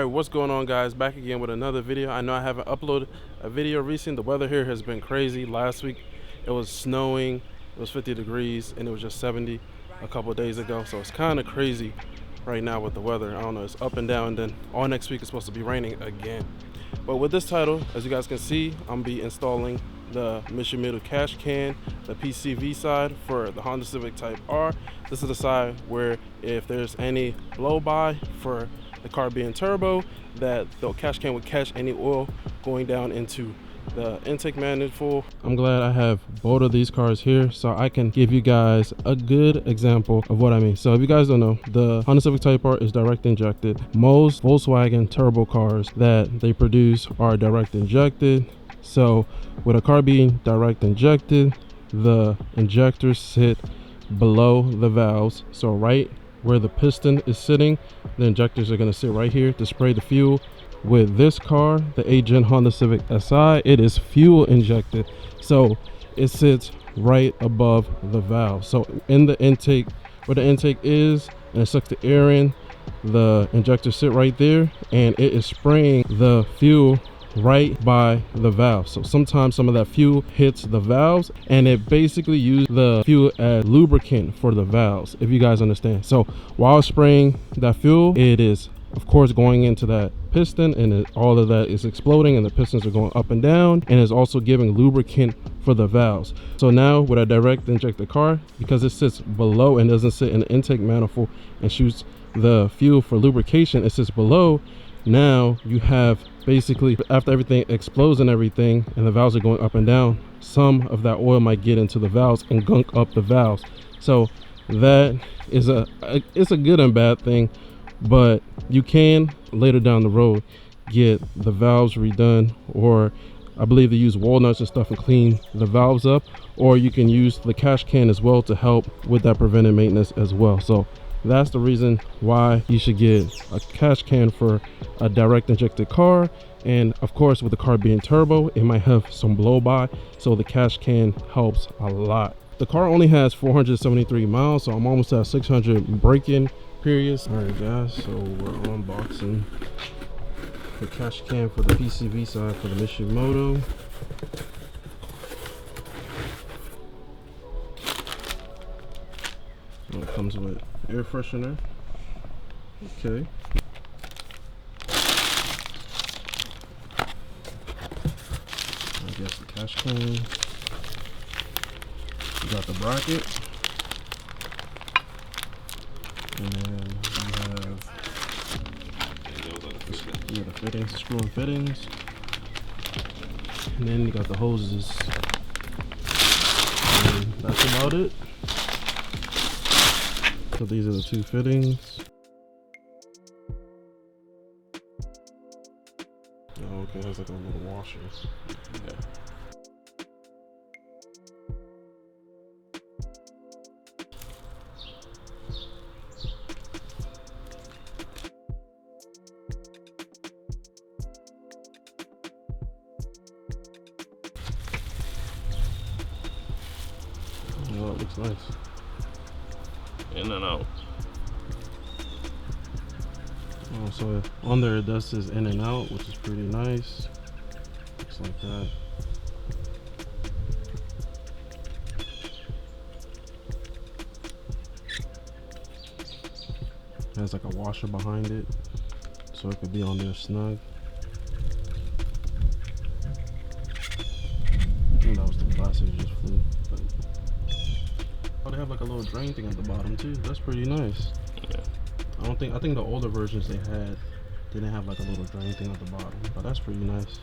Alright, what's going on, guys? Back again with another video. I know I haven't uploaded a video recently. The weather here has been crazy. Last week it was snowing, it was 50 degrees, and it was just 70 a couple days ago. So it's kind of crazy right now with the weather. I don't know, it's up and down, and then all next week it's supposed to be raining again. But with this title, as you guys can see, I'm gonna be installing the Mishimoto Catch Can, the PCV side for the Honda Civic Type R. This is the side where if there's any blow-by for the car being turbo, that the catch can would catch any oil going down into the intake manifold. I'm glad I have both of these cars here so I can give you guys a good example of what I mean. So if you guys don't know, the Honda Civic Type R is direct injected. Most Volkswagen turbo cars that they produce are direct injected. So with a car being direct injected, the injectors sit below the valves. So right where the piston is sitting, the injectors are going to sit right here to spray the fuel. With this car, the 8th gen Honda Civic Si, it is fuel injected, so it sits right above the valve. So in the intake, where the intake is, and it sucks the air in, the injectors sit right there, and it is spraying the fuel right by the valve. So sometimes some of that fuel hits the valves, and it basically uses the fuel as lubricant for the valves, if you guys understand. So while spraying that fuel, it is of course going into that piston, and all of that is exploding, and the pistons are going up and down, and is also giving lubricant for the valves. So now with a direct injected car, because it sits below and doesn't sit in the intake manifold and shoots the fuel for lubrication, it sits below. Now you have basically, after everything explodes and everything, and the valves are going up and down, some of that oil might get into the valves and gunk up the valves. So that is it's a good and bad thing, but you can later down the road get the valves redone, or I believe they use walnuts and stuff and clean the valves up, or you can use the catch can as well to help with that preventive maintenance as well. So that's the reason why you should get a catch can for a direct injected car. And of course, with the car being turbo, it might have some blow by, so the catch can helps a lot. The car only has 473 miles, so I'm almost at 600 break-in periods. All right guys, so we're unboxing the catch can for the PCV side for the Mishimoto. It comes with air freshener. Okay. I guess the catch can. You got the bracket. And then you have the fittings, screw and fittings. And then you got the hoses. And that's about it. So these are the two fittings. Oh, okay, that's like a little washer. Yeah. Oh, it looks nice. In and out. Oh, so on there it does this in and out, which is pretty nice. Looks like that. Has like a washer behind it, so it could be on there snug. I think that was the plastic that just flew. But oh, they have like a little drain thing at the bottom too. That's pretty nice. Yeah. I think the older versions they didn't have like a little drain thing at the bottom, but that's pretty nice.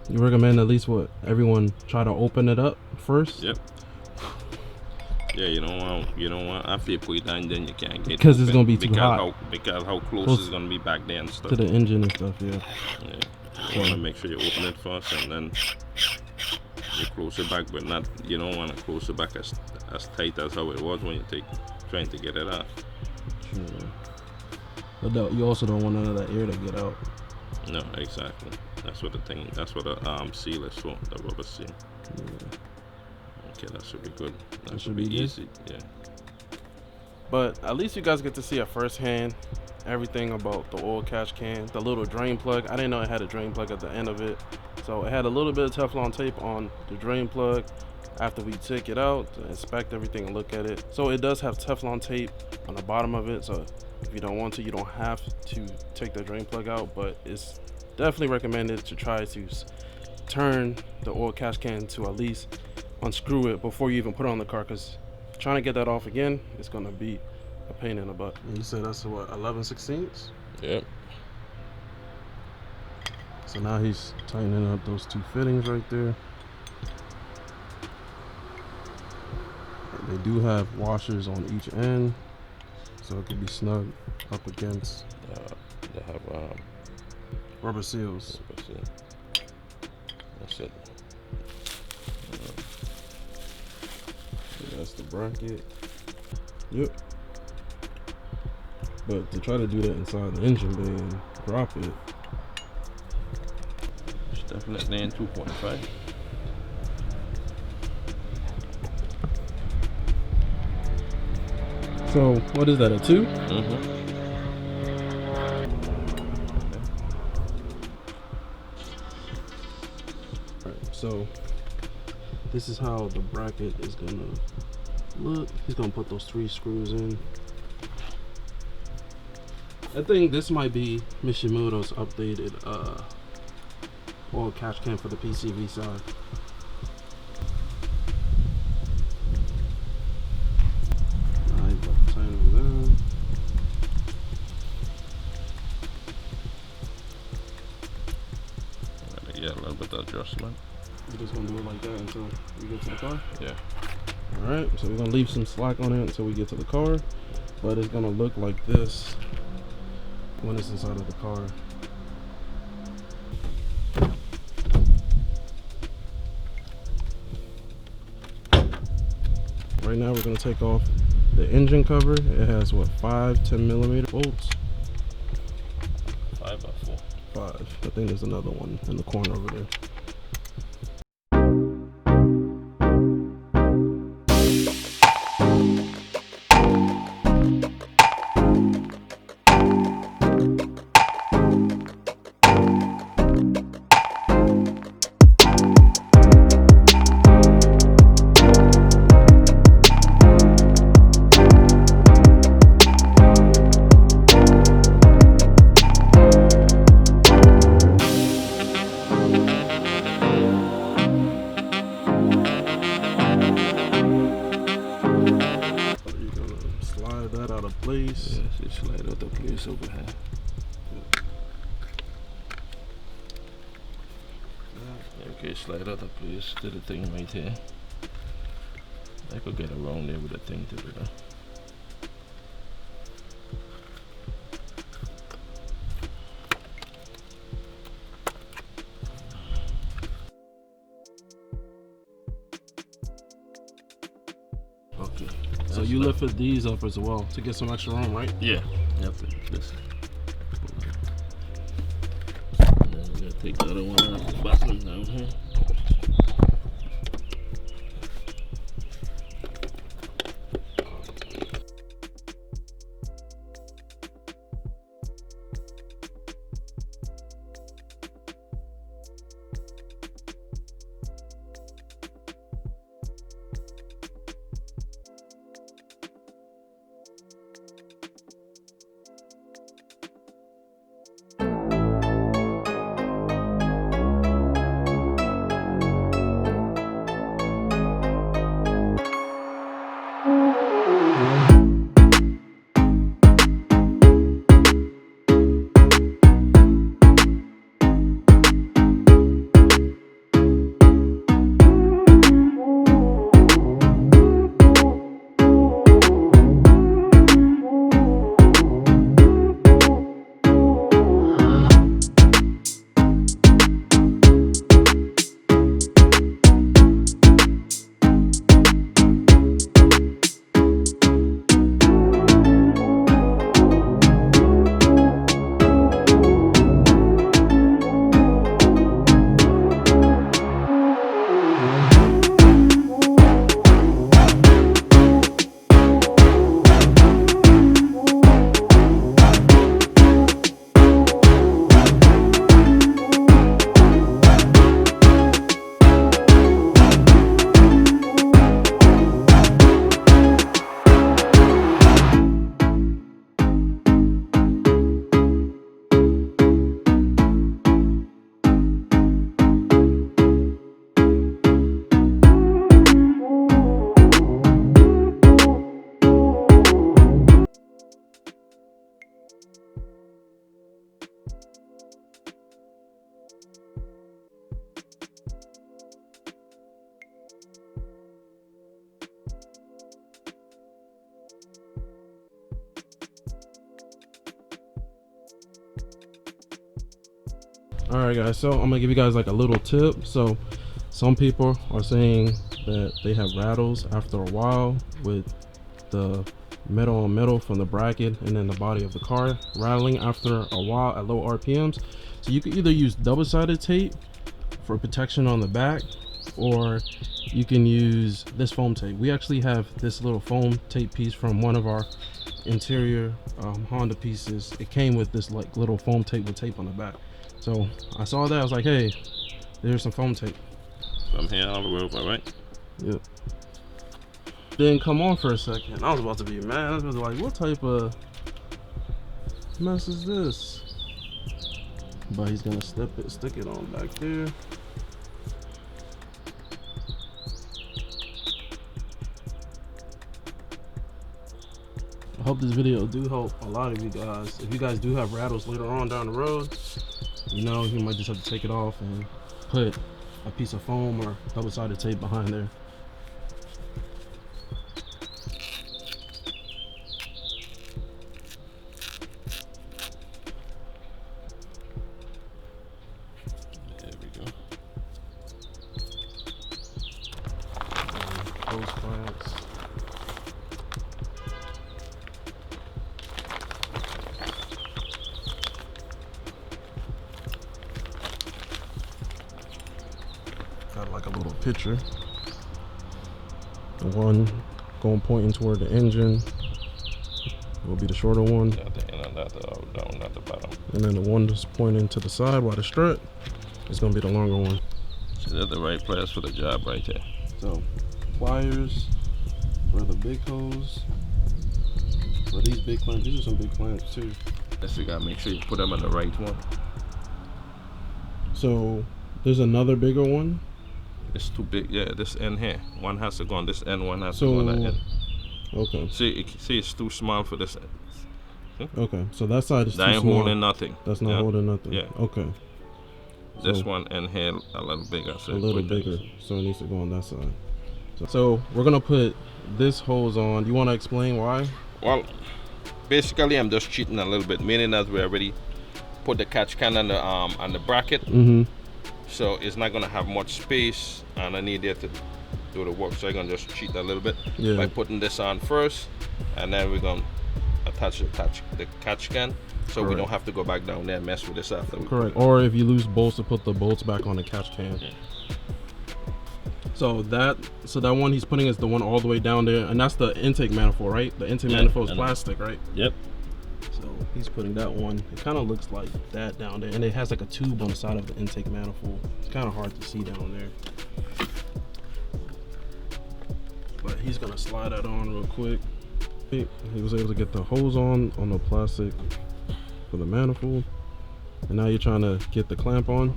You recommend at least what everyone try to open it up first? Yep. Yeah, you don't want after you put it down, then you can't get it because it's gonna be too hot. Because how close it's gonna be back there and stuff to the engine and stuff. Yeah. You want to make sure you open it first, and then you close it back, but not, you don't want to close it back as tight as how it was when you trying to get it out. Sure. But you also don't want none of that air to get out. No, exactly. That's what the thing. That's what the seal is for. The rubber seal. Yeah. Okay, that should be good. That It should be good? easy. Yeah. But at least you guys get to see at firsthand everything about the oil catch can, the little drain plug. I didn't know it had a drain plug at the end of it. So it had a little bit of Teflon tape on the drain plug after we took it out to inspect everything and look at it. So it does have Teflon tape on the bottom of it. So if you don't want to, you don't have to take the drain plug out, but it's definitely recommended to try to turn the oil catch can to at least unscrew it before you even put it on the car, because trying to get that off again is going to be a pain in the butt. And you said that's what, 11/16? Yep. So now he's tightening up those two fittings right there. They do have washers on each end, so it could be snug up against. They have Rubber seals. That's it. So that's the bracket. Yep. But to try to do that inside the engine bay and drop it, It's definitely in 2.5. so what is that, a 2? Mm-hmm. Alright, so this is how the bracket is gonna look. He's gonna put those 3 screws in. I think this might be Mishimoto's updated oil catch can for the PCV side. Alright, about to tighten it down. Yeah, a little bit of adjustment. We're just gonna do it like that until we get to the car. Yeah. Alright, so we're gonna leave some slack on it until we get to the car, but it's gonna look like this when it's inside of the car. Right now we're gonna take off the engine cover. It has what, 5-10mm bolts? 5 or 4. 5. I think there's another one in the corner over there. Place. Yes, it's slide out the place over here. Okay, slide out the place to the thing right here. I could get around there with a thing to do that. Okay. So you lifted these up as well to get some extra room, right? Yeah. Yep. This. And then we're gonna take the other one out the bottom down here. All right, guys, so I'm gonna give you guys like a little tip. So some people are saying that they have rattles after a while with the metal on metal from the bracket and then the body of the car rattling after a while at low RPMs. So you can either use double-sided tape for protection on the back, or you can use this foam tape. We actually have this little foam tape piece from one of our interior Honda pieces. It came with this like little foam tape with tape on the back. So I saw that, I was like, hey, there's some foam tape. From here all the way over, right? Yep. Didn't come on for a second. I was about to be mad. I was like, what type of mess is this? But he's gonna stick it on back there. I hope this video do help a lot of you guys. If you guys do have rattles later on down the road, you know, you might just have to take it off and put a piece of foam or double-sided tape behind there. There we go. Hose clamps. Got like a little picture. The one going pointing toward the engine will be the shorter one. Not the end, not the down, not the bottom. And then the one that's pointing to the side by the strut is gonna be the longer one. So that's the right place for the job right there. So pliers for the big hose. For these big clamps, these are some big clamps too. Yes, you gotta make sure you put them on the right one. So there's another bigger one. It's too big. Yeah, this end here. One has to go on this end, one has to go on that end. Okay. See, it's too small for this end. Okay, so that side is That too ain't small. holding nothing. That's not holding nothing. Yeah. Okay. This So one end here a little bigger. So a little bigger, so it needs to go on that side. So we're gonna put this hose on. You want to explain why? Well, basically, I'm just cheating a little bit, meaning that we already put the catch can on the bracket. Mm-hmm. So it's not gonna have much space, and I need it to do the work. So I'm gonna just cheat a little bit by putting this on first, and then we're gonna attach the catch can, so we don't have to go back down there and mess with this after. Correct. Or if you lose bolts, to put the bolts back on the catch can. Yeah. So that one he's putting is the one all the way down there, and that's the intake manifold, right? The intake manifold is plastic, right? Yep. So he's putting that one. It kind of looks like that down there, and it has like a tube on the side of the intake manifold. It's kind of hard to see down there, but he's gonna slide that on real quick. He was able to get the hose on the plastic for the manifold, and now you're trying to get the clamp on.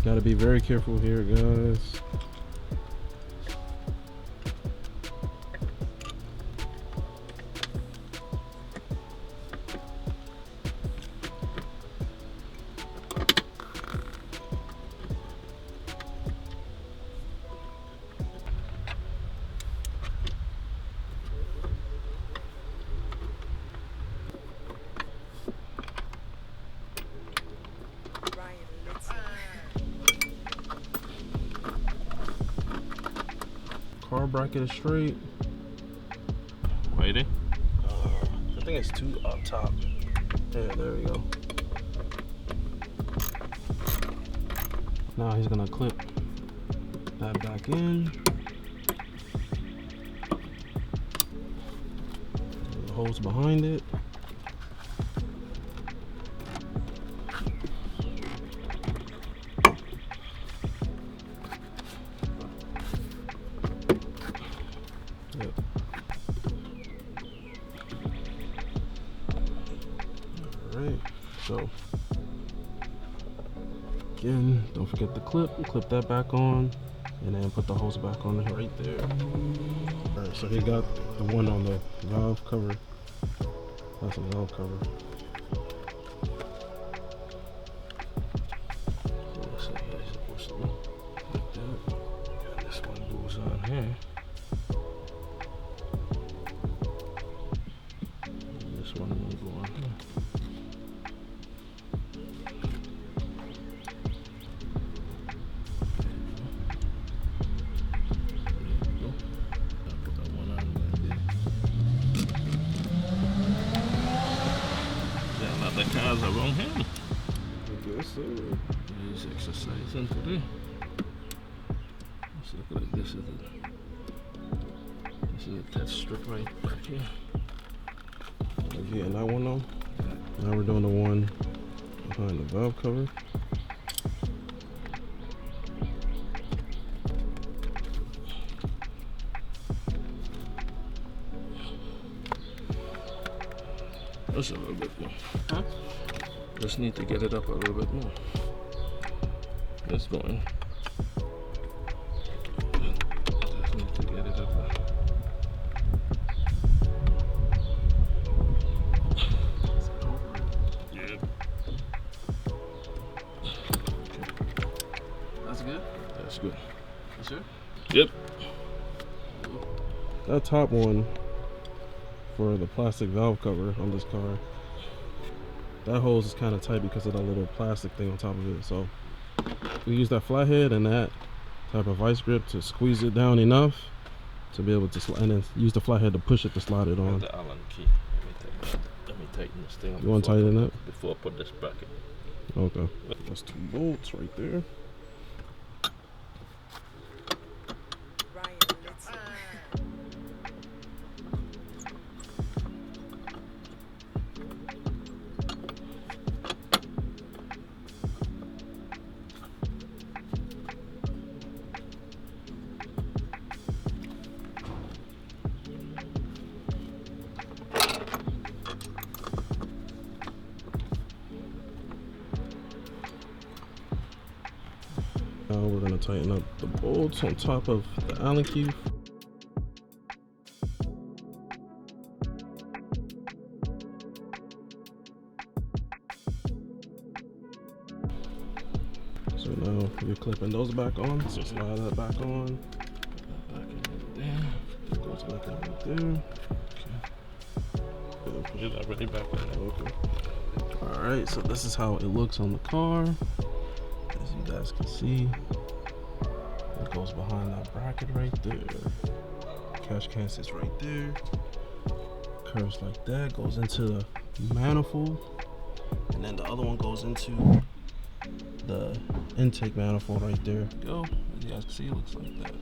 Got to be very careful here, guys. Car bracket is straight. Ready? I think it's two up top. Yeah, there we go. Now he's gonna clip that back in. The hose behind it. Alright, so Again, don't forget the clip that back on, and then put the hose back on right there. Alright, so he got the one on the valve cover. That's a valve cover. So that's supposed to look like that. And this one goes on here. And this one will go on here. The cars are wrong hand. I guess so. He's exercising today. Let's look like this is a test strip right back here. Again, that one though. Yeah. Now we're doing the one behind the valve cover. Just a little bit more. Huh? Just need to get it up a little bit more. It's going. Just need to get it up. Yeah. Okay. That's good? That's good. You sure? Yep. That top one for the plastic valve cover on this car, that hose is kind of tight because of that little plastic thing on top of it. So we use that flathead and that type of vice grip to squeeze it down enough to be able to slide, and then use the flathead to push it to slide it on. The Allen key. Let me tighten this thing. You want to tighten it before I put this bracket? Okay. That's 2 bolts right there. Now we're going to tighten up the bolts on top of the Allen key. So now you're clipping those back on, so slide that back on. Back in there. It goes back in right there. Okay. Get that ready back on there. Okay. Alright, so this is how it looks on the car. As you guys can see, it goes behind that bracket right there. Catch can sits right there. Curves like that, goes into the manifold. And then the other one goes into the intake manifold right there. Go. As you guys can see, it looks like that.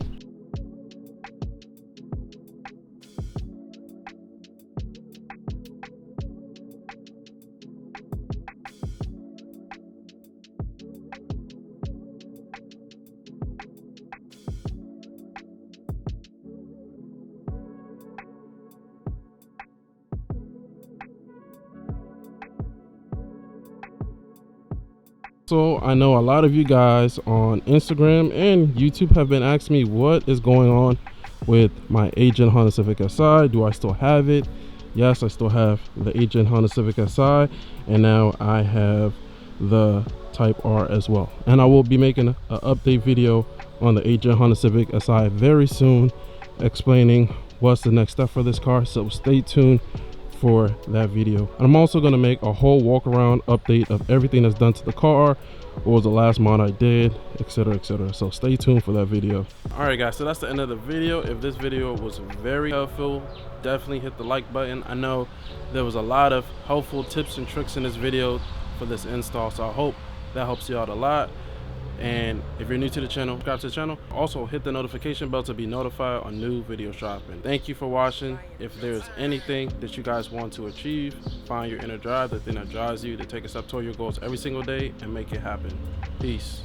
So I know a lot of you guys on Instagram and YouTube have been asking me what is going on with my agent Honda Civic Si. Do I still have it? Yes, I still have the agent Honda Civic Si, and now I have the Type R as well. And I will be making an update video on the agent Honda Civic Si very soon, explaining what's the next step for this car. So stay tuned for that video. And I'm also going to make a whole walk around update of everything that's done to the car, what was the last mod I did, etc, etc. So stay tuned for that video. All right guys, so that's the end of the video. If this video was very helpful, definitely hit the like button. I know there was a lot of helpful tips and tricks in this video for this install, so I hope that helps you out a lot. And if you're new to the channel, subscribe to the channel. Also hit the notification bell to be notified on new videos dropping. Thank you for watching. If there's anything that you guys want to achieve, find your inner drive, the thing that drives you to take a step toward your goals every single day and make it happen. Peace.